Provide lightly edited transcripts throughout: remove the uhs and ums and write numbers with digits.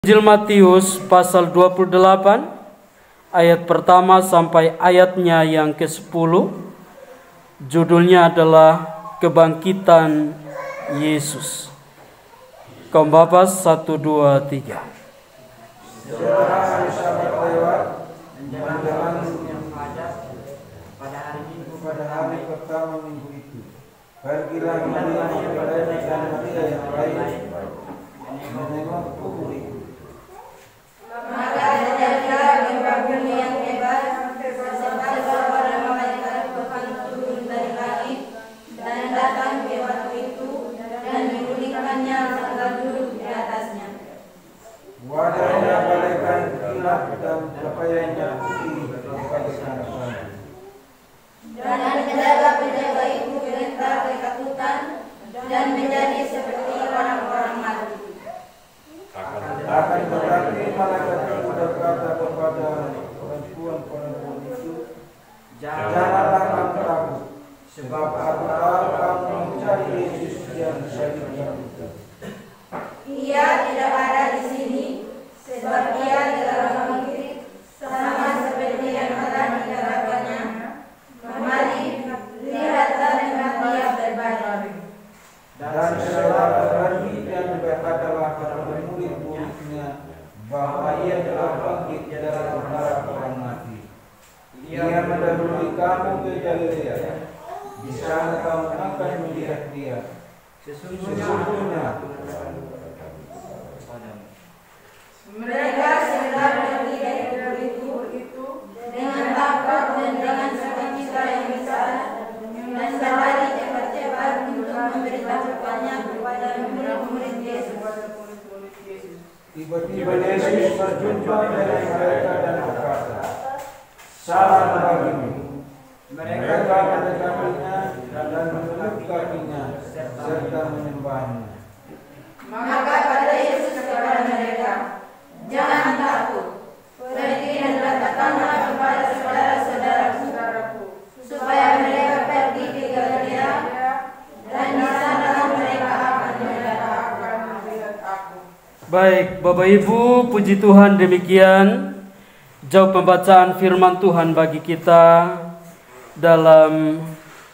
Injil Matius pasal 28 ayat pertama sampai ayatnya yang ke-10. Judulnya adalah Kebangkitan Yesus. Kaum Bapa 1, 2, 3. Pada hari pertama minggu itu, pergilah Maria Magdalena dan Maria yang lain menengok kubur itu. Maka terjadilah gempa bumi yang hebat, serta suara malaikat Tuhan turun dari langit dan datang ke batu itu dan menggulingkannya serta duduk di atasnya. Wajahnya bagaikan kilat dan pakaiannya putih bagaikan salju. Dan penjaga-penjaga itu gentar ketakutan dan menjadi seperti orang-orang mati. Akan tetapi malaikat itu berkata kepada perempuan-perempuan itu, janganlah kamu takut, sebab aku tahu kamu mencari Yesus yang disalibkan itu. Ia tidak ada di sini, sebab ia telah bangkit, sama seperti yang telah dikatakannya. Mari, lihatlah dengan dia berbalik. Dan setelah pergi dan berkatalah kepada murid-muridnya bahwa ia telah bangkit dari antara orang mati. Ia mendahului kamu ke Galilea. Di sana kamu akan melihat dia. Sesungguhnya Mereka segera pergi dari kubur itu dengan takut dan dengan sukacita yang besar, dan berlari cepat-cepat untuk memberitahukannya kepada murid-murid Yesus. tiba-tiba Yesus berjumpa dengan mereka dan berkata, "Salam bagimu." Mereka mendekatinya dan memeluk kakinya serta menyembahnya. Maka kata Yesus kepada mereka, "Jangan takut. Pergi dan katakanlah kepada saudara-saudaraku supaya mereka pergi ke Galilea, dan di sana mereka akan melihat aku." Baik, Bapak Ibu, puji Tuhan, demikian jauh pembacaan firman Tuhan bagi kita dalam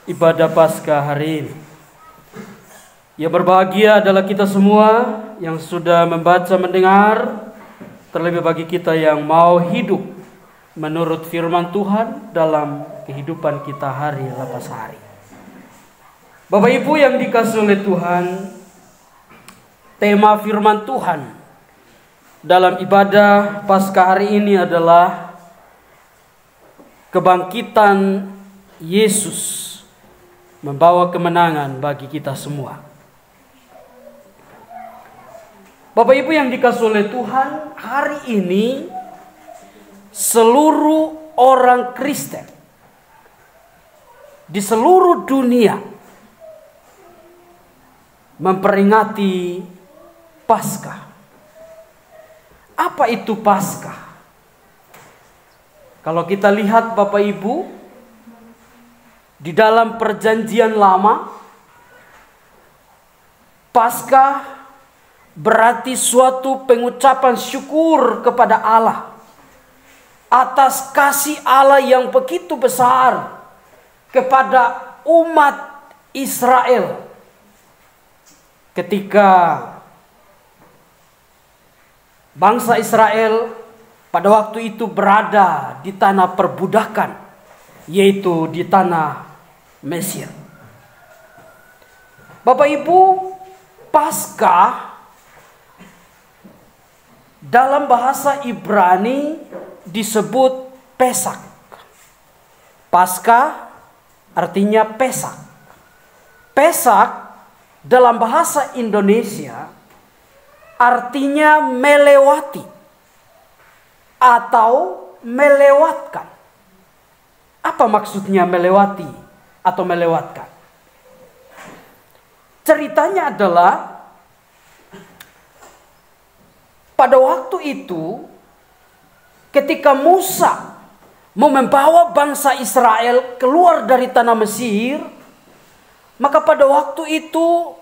ibadah Paskah hari ini. Yang berbahagia adalah kita semua yang sudah membaca, mendengar, terlebih bagi kita yang mau hidup menurut firman Tuhan dalam kehidupan kita hari lepas hari. Bapak Ibu yang dikasihi oleh Tuhan, tema firman Tuhan dalam ibadah Paskah hari ini adalah kebangkitan Yesus membawa kemenangan bagi kita semua. Bapak Ibu yang dikasihi oleh Tuhan, hari ini seluruh orang Kristen di seluruh dunia memperingati Paskah. Apa itu Paskah? Kalau kita lihat Bapak Ibu, di dalam Perjanjian Lama, Paskah berarti suatu pengucapan syukur kepada Allah atas kasih Allah yang begitu besar kepada umat Israel ketika bangsa Israel pada waktu itu berada di tanah perbudakan, yaitu di tanah Mesir. Bapak Ibu, Paskah dalam bahasa Ibrani disebut Pesak. Paskah artinya Pesak. Pesak dalam bahasa Indonesia artinya melewati atau melewatkan. Apa maksudnya melewati atau melewatkan? Ceritanya adalah pada waktu itu ketika Musa mau membawa bangsa Israel keluar dari tanah Mesir, maka pada waktu itu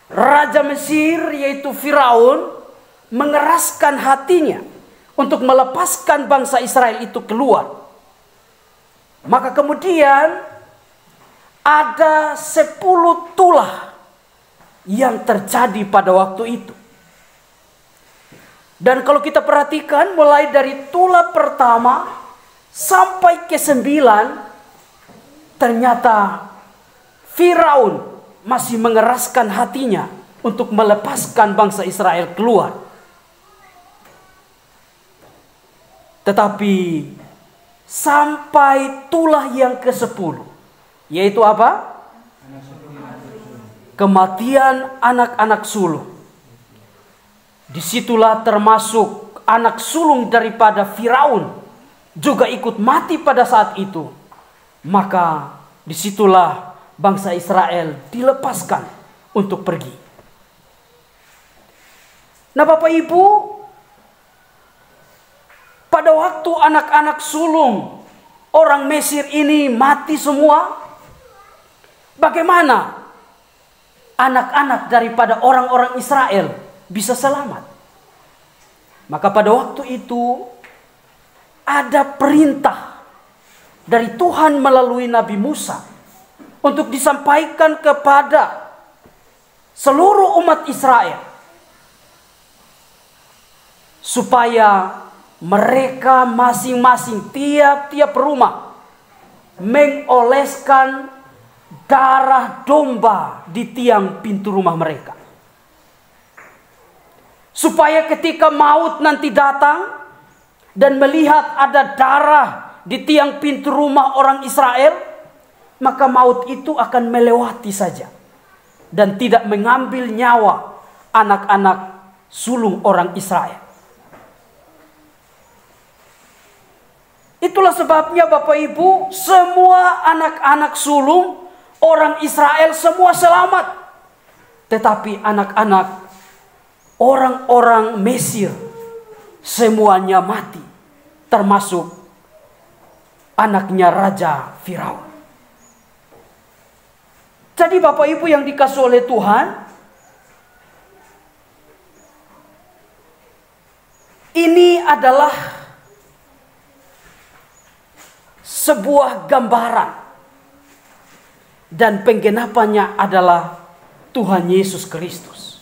Raja Mesir yaitu Firaun mengeraskan hatinya untuk melepaskan bangsa Israel itu keluar. Maka kemudian ada 10 tulah yang terjadi pada waktu itu. Dan kalau kita perhatikan mulai dari tulah pertama sampai ke 9, ternyata Firaun masih mengeraskan hatinya untuk melepaskan bangsa Israel keluar. Tetapi sampai tulah yang ke-10, yaitu apa? Kematian anak-anak sulung. Disitulah termasuk anak sulung daripada Firaun juga ikut mati pada saat itu. Maka disitulah bangsa Israel dilepaskan untuk pergi. Nah Bapak Ibu, pada waktu anak-anak sulung orang Mesir ini mati semua, bagaimana anak-anak daripada orang-orang Israel bisa selamat? Maka pada waktu itu ada perintah dari Tuhan melalui Nabi Musa untuk disampaikan kepada seluruh umat Israel supaya mereka masing-masing tiap-tiap rumah mengoleskan darah domba di tiang pintu rumah mereka. Supaya ketika maut nanti datang dan melihat ada darah di tiang pintu rumah orang Israel, maka maut itu akan melewati saja dan tidak mengambil nyawa anak-anak sulung orang Israel. Itulah sebabnya Bapak Ibu, semua anak-anak sulung orang Israel semua selamat. Tetapi anak-anak orang-orang Mesir semuanya mati, termasuk anaknya Raja Firaun. Jadi Bapak Ibu yang dikasihi oleh Tuhan, ini adalah sebuah gambaran dan penggenapannya adalah Tuhan Yesus Kristus.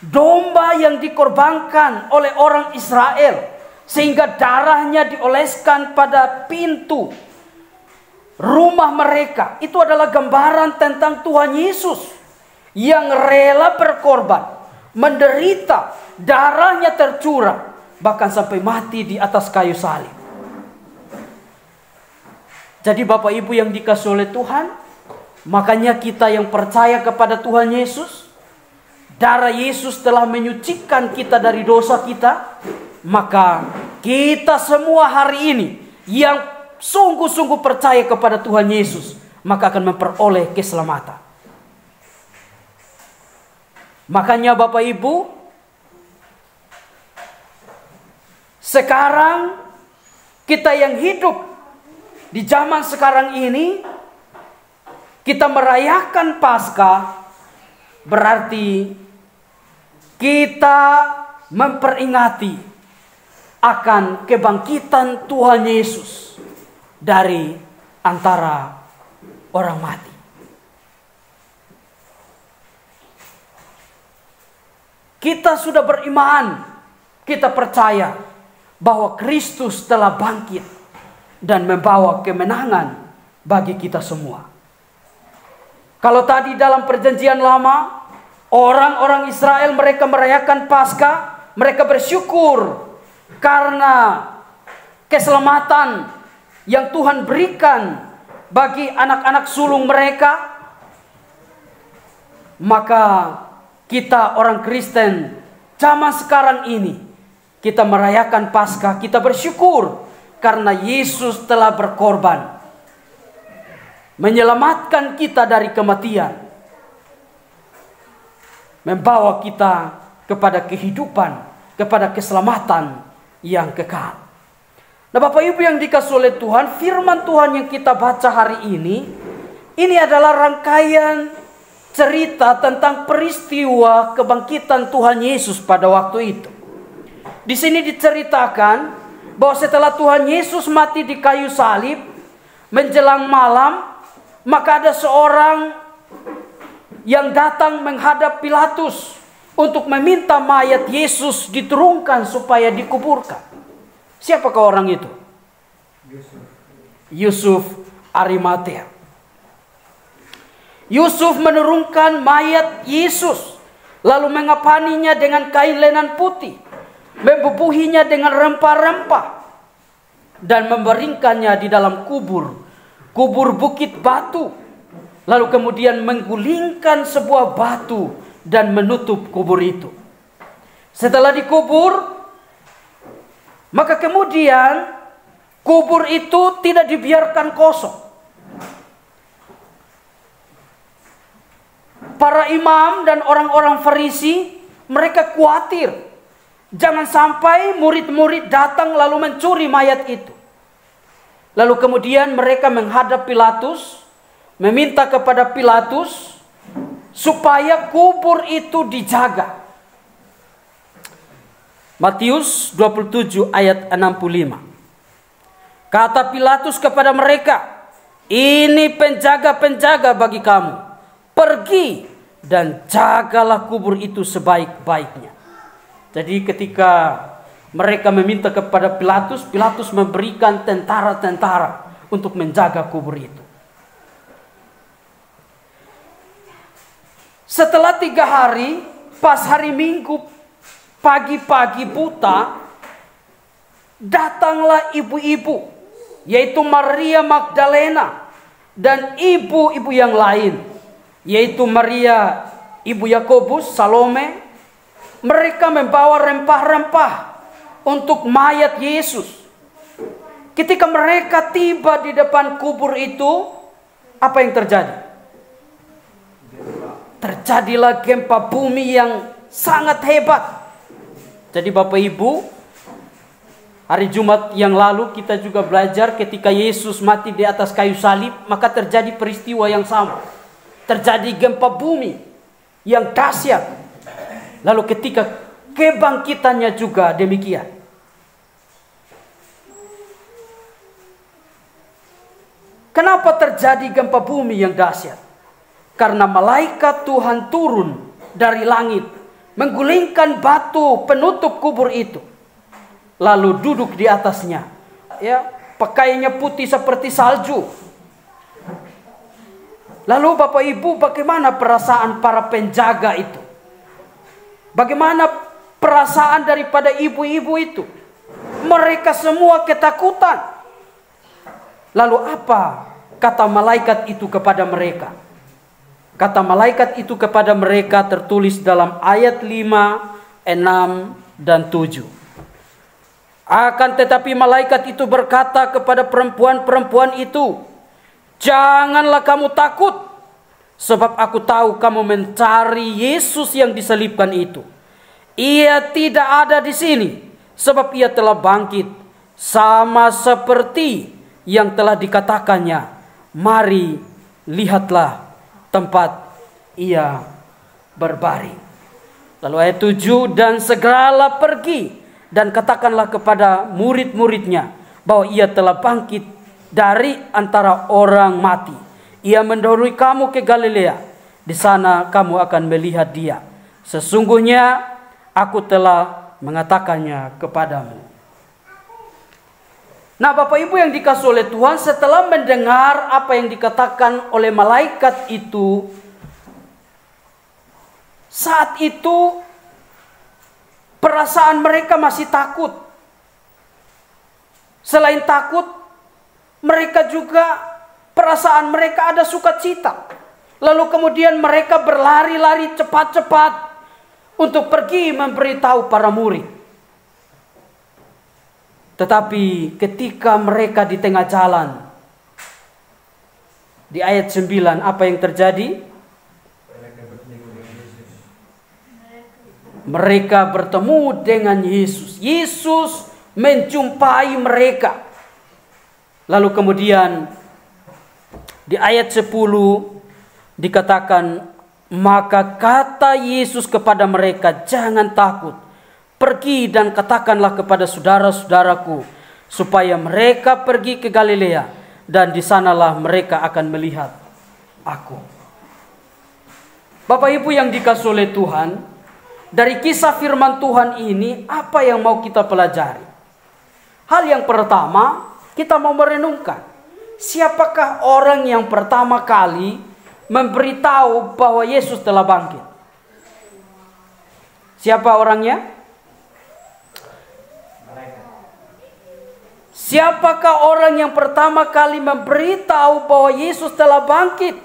Domba yang dikorbankan oleh orang Israel sehingga darahnya dioleskan pada pintu rumah mereka, itu adalah gambaran tentang Tuhan Yesus yang rela berkorban, menderita, darahnya tercurah, bahkan sampai mati di atas kayu salib. Jadi Bapak Ibu yang dikasihi oleh Tuhan, makanya kita yang percaya kepada Tuhan Yesus, darah Yesus telah menyucikan kita dari dosa kita, maka kita semua hari ini yang sungguh-sungguh percaya kepada Tuhan Yesus, maka akan memperoleh keselamatan. Makanya Bapak Ibu, sekarang kita yang hidup di zaman sekarang ini, kita merayakan Paskah, berarti kita memperingati akan kebangkitan Tuhan Yesus dari antara orang mati. Kita sudah beriman, kita percaya bahwa Kristus telah bangkit dan membawa kemenangan bagi kita semua. Kalau tadi dalam perjanjian lama, orang-orang Israel mereka merayakan Paskah, mereka bersyukur karena keselamatan yang Tuhan berikan bagi anak-anak sulung mereka. Maka kita orang Kristen zaman sekarang ini, kita merayakan Paskah, kita bersyukur karena Yesus telah berkorban, menyelamatkan kita dari kematian, membawa kita kepada kehidupan, kepada keselamatan yang kekal. Nah Bapak Ibu yang dikasihi oleh Tuhan, firman Tuhan yang kita baca hari ini adalah rangkaian cerita tentang peristiwa kebangkitan Tuhan Yesus pada waktu itu. Di sini diceritakan bahwa setelah Tuhan Yesus mati di kayu salib, menjelang malam, maka ada seorang yang datang menghadap Pilatus untuk meminta mayat Yesus diturunkan supaya dikuburkan. Siapakah orang itu? Yusuf Arimatea. Yusuf menurunkan mayat Yesus, lalu mengapaninya dengan kain lenan putih, membubuhinya dengan rempah-rempah, dan membaringkannya di dalam kubur bukit batu. Lalu kemudian menggulingkan sebuah batu dan menutup kubur itu. Setelah dikubur, maka kemudian kubur itu tidak dibiarkan kosong. Para imam dan orang-orang Farisi, mereka khawatir jangan sampai murid-murid datang lalu mencuri mayat itu. Lalu kemudian mereka menghadap Pilatus, meminta kepada Pilatus supaya kubur itu dijaga. Matius 27 ayat 65. Kata Pilatus kepada mereka, "Ini penjaga-penjaga bagi kamu. Pergi dan jagalah kubur itu sebaik-baiknya." Jadi ketika mereka meminta kepada Pilatus, Pilatus memberikan tentara-tentara untuk menjaga kubur itu. Setelah 3 hari, pas hari Minggu pagi-pagi buta, datanglah ibu-ibu, yaitu Maria Magdalena dan ibu-ibu yang lain, yaitu Maria ibu Yakobus, Salome. Mereka membawa rempah-rempah untuk mayat Yesus. Ketika mereka tiba di depan kubur itu, apa yang terjadi? Terjadilah gempa bumi yang sangat hebat. Jadi Bapak Ibu, hari Jumat yang lalu kita juga belajar ketika Yesus mati di atas kayu salib, maka terjadi peristiwa yang sama. Terjadi gempa bumi yang dahsyat. Lalu ketika kebangkitannya juga demikian. Kenapa terjadi gempa bumi yang dahsyat? Karena malaikat Tuhan turun dari langit, menggulingkan batu penutup kubur itu, lalu duduk di atasnya. Ya, pakaiannya putih seperti salju. Lalu Bapak Ibu, bagaimana perasaan para penjaga itu? Bagaimana perasaan daripada ibu-ibu itu? Mereka semua ketakutan. Lalu apa kata malaikat itu kepada mereka? Kata malaikat itu kepada mereka tertulis dalam ayat 5, 6, dan 7. Akan tetapi malaikat itu berkata kepada perempuan-perempuan itu, "Janganlah kamu takut, sebab aku tahu kamu mencari Yesus yang disalibkan itu. Ia tidak ada di sini, sebab ia telah bangkit, sama seperti yang telah dikatakannya. Mari, lihatlah tempat ia berbaring." Lalu ayat 7, "Dan segeralah pergi dan katakanlah kepada murid-muridnya bahwa ia telah bangkit dari antara orang mati. Ia mendahului kamu ke Galilea. Di sana kamu akan melihat dia. Sesungguhnya aku telah mengatakannya kepadamu." Nah Bapak Ibu yang dikasihi oleh Tuhan, setelah mendengar apa yang dikatakan oleh malaikat itu, saat itu perasaan mereka masih takut. Selain takut, mereka juga perasaan mereka ada sukacita. Lalu kemudian mereka berlari-lari cepat-cepat untuk pergi memberitahu para murid. Tetapi ketika mereka di tengah jalan, di ayat 9 apa yang terjadi? Mereka bertemu dengan Yesus. Yesus menjumpai mereka. Lalu kemudian di ayat 10 dikatakan Maka kata Yesus kepada mereka, "Jangan takut. Pergi dan katakanlah kepada saudara-saudaraku supaya mereka pergi ke Galilea, dan di sanalah mereka akan melihat Aku." Bapak Ibu yang dikasihi oleh Tuhan, dari kisah firman Tuhan ini apa yang mau kita pelajari? Hal yang pertama, kita mau merenungkan, siapakah orang yang pertama kali memberitahu bahwa Yesus telah bangkit? Siapa orangnya? Siapakah orang yang pertama kali memberitahu bahwa Yesus telah bangkit?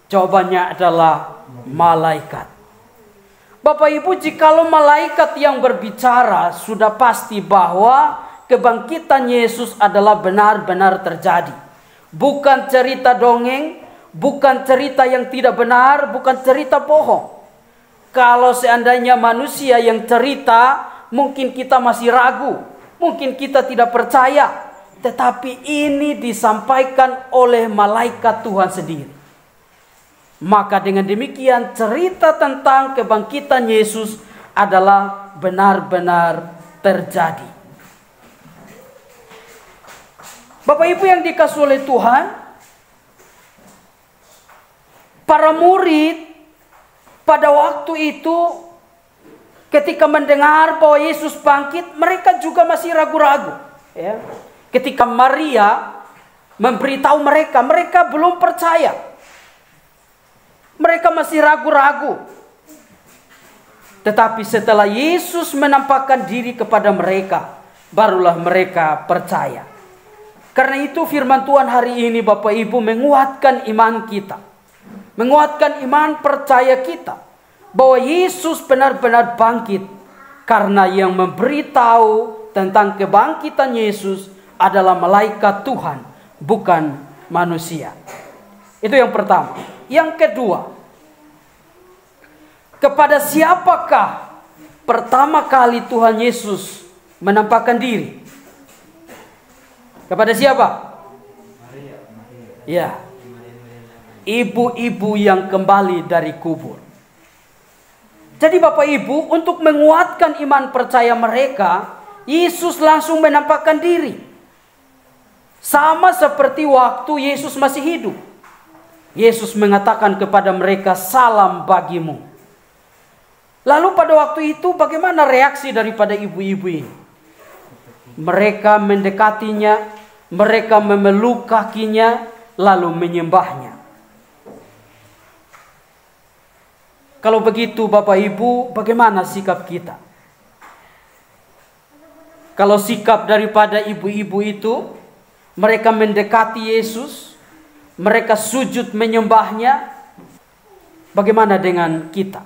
Jawabannya adalah malaikat. Bapak Ibu, jikalau malaikat yang berbicara, sudah pasti bahwa kebangkitan Yesus adalah benar-benar terjadi. Bukan cerita dongeng, bukan cerita yang tidak benar, bukan cerita bohong. Kalau seandainya manusia yang cerita, mungkin kita masih ragu, mungkin kita tidak percaya. Tetapi ini disampaikan oleh malaikat Tuhan sendiri. Maka dengan demikian cerita tentang kebangkitan Yesus adalah benar-benar terjadi. Bapak Ibu yang dikasihi oleh Tuhan, para murid pada waktu itu ketika mendengar bahwa Yesus bangkit, mereka juga masih ragu-ragu. Ya. Ketika Maria memberitahu mereka, mereka belum percaya. Mereka masih ragu-ragu. Tetapi setelah Yesus menampakkan diri kepada mereka, barulah mereka percaya. Karena itu firman Tuhan hari ini Bapak Ibu menguatkan iman kita. Menguatkan iman percaya kita. Bahwa Yesus benar-benar bangkit. Karena yang memberitahu tentang kebangkitan Yesus adalah malaikat Tuhan, bukan manusia. Itu yang pertama. Yang kedua, kepada siapakah pertama kali Tuhan Yesus menampakkan diri? Kepada siapa? Ya, ibu-ibu yang kembali dari kubur. Jadi Bapak Ibu, untuk menguatkan iman percaya mereka, Yesus langsung menampakkan diri. Sama seperti waktu Yesus masih hidup. Yesus mengatakan kepada mereka, "Salam bagimu." Lalu pada waktu itu bagaimana reaksi daripada ibu-ibu ini? Mereka mendekatinya, mereka memeluk kakinya, lalu menyembahnya. Kalau begitu Bapak Ibu, bagaimana sikap kita? Kalau sikap daripada ibu-ibu itu, mereka mendekati Yesus, mereka sujud menyembahnya. Bagaimana dengan kita?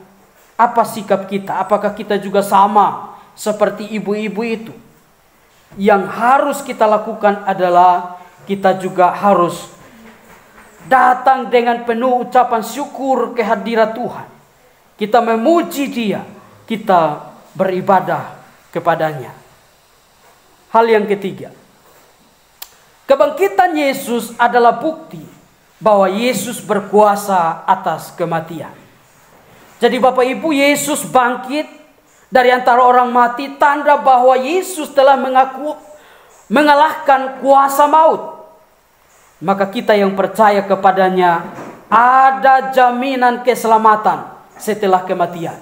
Apa sikap kita? Apakah kita juga sama seperti ibu-ibu itu? Yang harus kita lakukan adalah kita juga harus datang dengan penuh ucapan syukur kehadirat Tuhan. Kita memuji Dia, kita beribadah kepadanya. Hal yang ketiga, kebangkitan Yesus adalah bukti bahwa Yesus berkuasa atas kematian. Jadi Bapak Ibu, Yesus bangkit dari antara orang mati, tanda bahwa Yesus telah mengalahkan kuasa maut. Maka kita yang percaya kepadanya, ada jaminan keselamatan setelah kematian.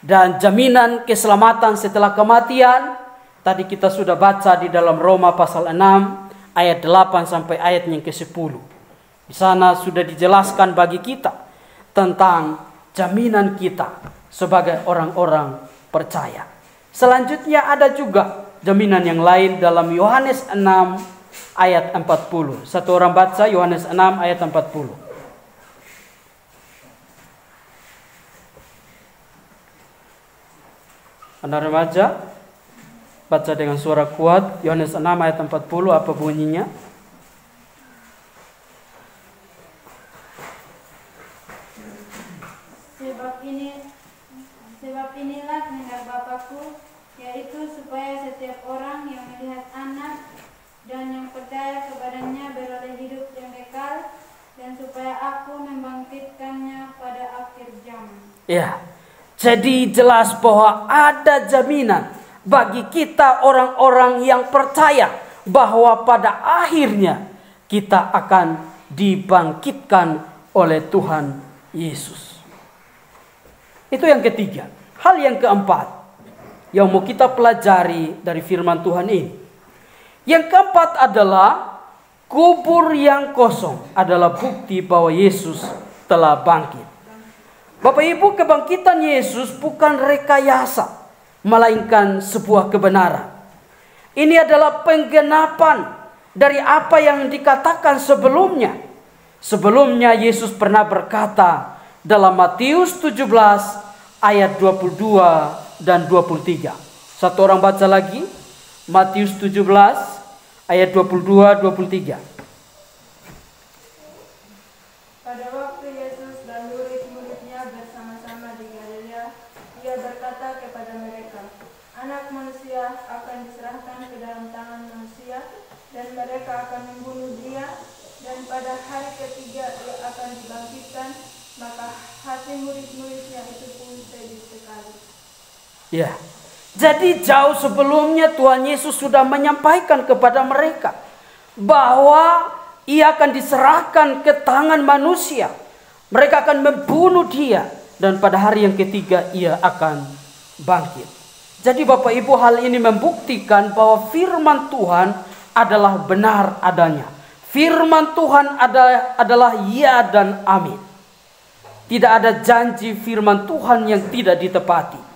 Dan jaminan keselamatan setelah kematian, tadi kita sudah baca di dalam Roma pasal 6, ayat 8 sampai ayat yang ke-10. Di sana sudah dijelaskan bagi kita tentang jaminan kita sebagai orang-orang percaya. Selanjutnya ada juga jaminan yang lain dalam Yohanes 6 ayat 40. Satu orang baca Yohanes 6 ayat 40. Anda remaja, baca dengan suara kuat. Yohanes 6 ayat 40, apa bunyinya? Sebab inilah kehendak Bapa-Ku, yaitu supaya setiap orang yang melihat Anak dan yang percaya kepadanya beroleh hidup yang kekal, dan supaya aku membangkitkannya pada akhir zaman. Ya, jadi jelas bahwa ada jaminan bagi kita orang-orang yang percaya bahwa pada akhirnya kita akan dibangkitkan oleh Tuhan Yesus. Itu yang ketiga. Hal yang keempat yang mau kita pelajari dari firman Tuhan ini. Yang keempat adalah kubur yang kosong adalah bukti bahwa Yesus telah bangkit. Bapak Ibu, kebangkitan Yesus bukan rekayasa, melainkan sebuah kebenaran. Ini adalah penggenapan dari apa yang dikatakan sebelumnya. Sebelumnya Yesus pernah berkata dalam Matius 17 ayat 22 dan 23. Satu orang baca lagi. Matius 17 ayat 22-23. Pada waktu Yesus dan murid-muridnya bersama-sama di Galilea, ia berkata kepada mereka, Anak manusia akan diserahkan ke dalam tangan manusia, dan mereka akan membunuh dia, dan pada hari ketiga ia akan dibangkitkan. Maka hati murid-muridnya itu pun sedih sekali. Ya, jadi jauh sebelumnya Tuhan Yesus sudah menyampaikan kepada mereka bahwa ia akan diserahkan ke tangan manusia. Mereka akan membunuh dia, dan pada hari yang ketiga ia akan bangkit. Jadi Bapak Ibu, hal ini membuktikan bahwa firman Tuhan adalah benar adanya. Firman Tuhan adalah ya dan amin. Tidak ada janji firman Tuhan yang tidak ditepati.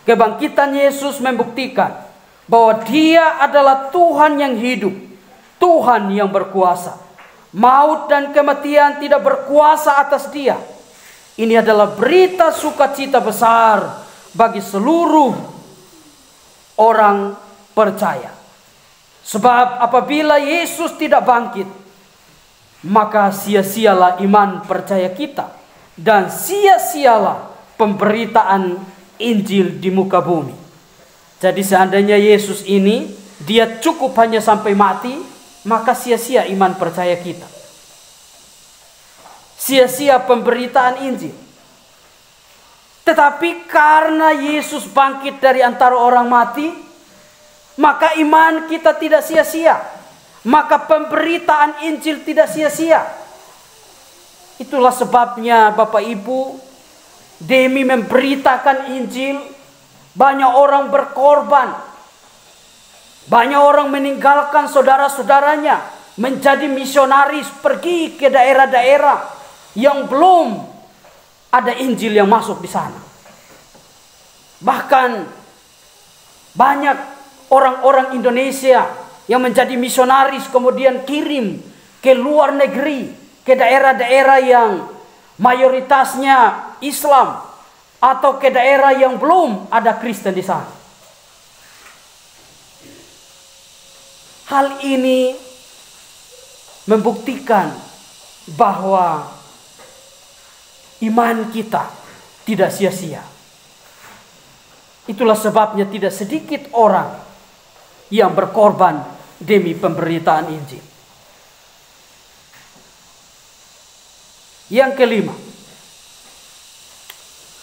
Kebangkitan Yesus membuktikan bahwa Dia adalah Tuhan yang hidup, Tuhan yang berkuasa. Maut dan kematian tidak berkuasa atas Dia. Ini adalah berita sukacita besar bagi seluruh orang percaya. Sebab apabila Yesus tidak bangkit, maka sia-sialah iman percaya kita. Dan sia-sialah pemberitaan Injil di muka bumi. Jadi seandainya Yesus ini Dia cukup hanya sampai mati, maka sia-sia iman percaya kita. Sia-sia pemberitaan Injil. Tetapi karena Yesus bangkit dari antara orang mati, maka iman kita tidak sia-sia. Maka pemberitaan Injil tidak sia-sia. Itulah sebabnya Bapak Ibu, demi memberitakan Injil, banyak orang berkorban. Banyak orang meninggalkan saudara-saudaranya, menjadi misionaris, pergi ke daerah-daerah yang belum ada Injil yang masuk di sana. Bahkan banyak orang-orang Indonesia yang menjadi misionaris kemudian kirim ke luar negeri, ke daerah-daerah yang mayoritasnya Islam, atau ke daerah yang belum ada Kristen di sana. Hal ini membuktikan bahwa iman kita tidak sia-sia. Itulah sebabnya tidak sedikit orang yang berkorban demi pemberitaan Injil. Yang kelima,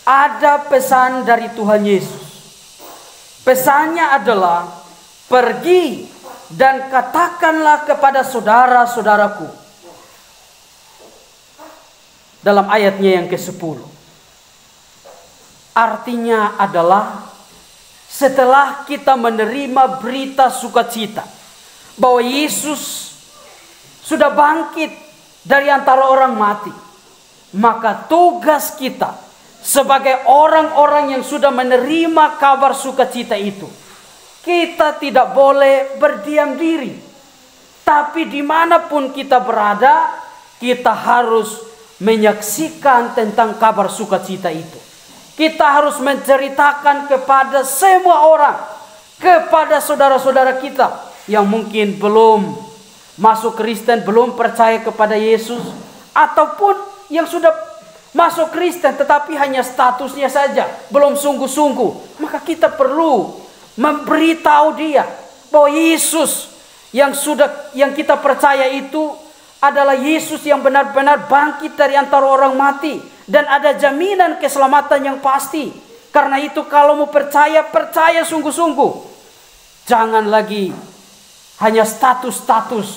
ada pesan dari Tuhan Yesus. Pesannya adalah, pergi dan katakanlah kepada saudara-saudaraku. Dalam ayatnya yang ke-10. Artinya adalah, setelah kita menerima berita sukacita bahwa Yesus sudah bangkit dari antara orang mati, maka tugas kita sebagai orang-orang yang sudah menerima kabar sukacita itu, kita tidak boleh berdiam diri. Tapi dimanapun kita berada, kita harus menyaksikan tentang kabar sukacita itu. Kita harus menceritakan kepada semua orang, kepada saudara-saudara kita yang mungkin belum masuk Kristen, belum percaya kepada Yesus, ataupun yang sudah masuk Kristen tetapi hanya statusnya saja, belum sungguh-sungguh. Maka kita perlu memberitahu dia bahwa Yesus yang kita percaya itu adalah Yesus yang benar-benar bangkit dari antara orang mati. Dan ada jaminan keselamatan yang pasti. Karena itu kalau mau percaya, percaya sungguh-sungguh. Jangan lagi hanya status-status,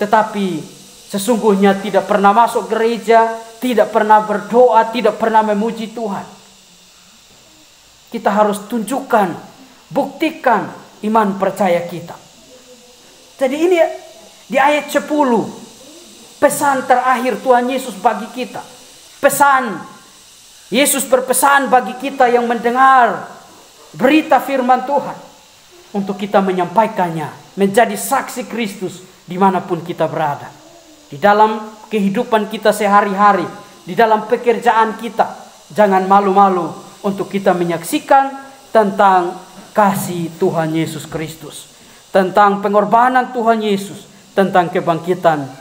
tetapi sesungguhnya tidak pernah masuk gereja, tidak pernah berdoa, tidak pernah memuji Tuhan. Kita harus tunjukkan, buktikan iman percaya kita. Jadi ini di ayat 10, pesan terakhir Tuhan Yesus bagi kita. Pesan, Yesus berpesan bagi kita yang mendengar berita firman Tuhan. Untuk kita menyampaikannya, menjadi saksi Kristus dimanapun kita berada. Di dalam kehidupan kita sehari-hari, di dalam pekerjaan kita. Jangan malu-malu untuk kita menyaksikan tentang kasih Tuhan Yesus Kristus. Tentang pengorbanan Tuhan Yesus. Tentang kebangkitan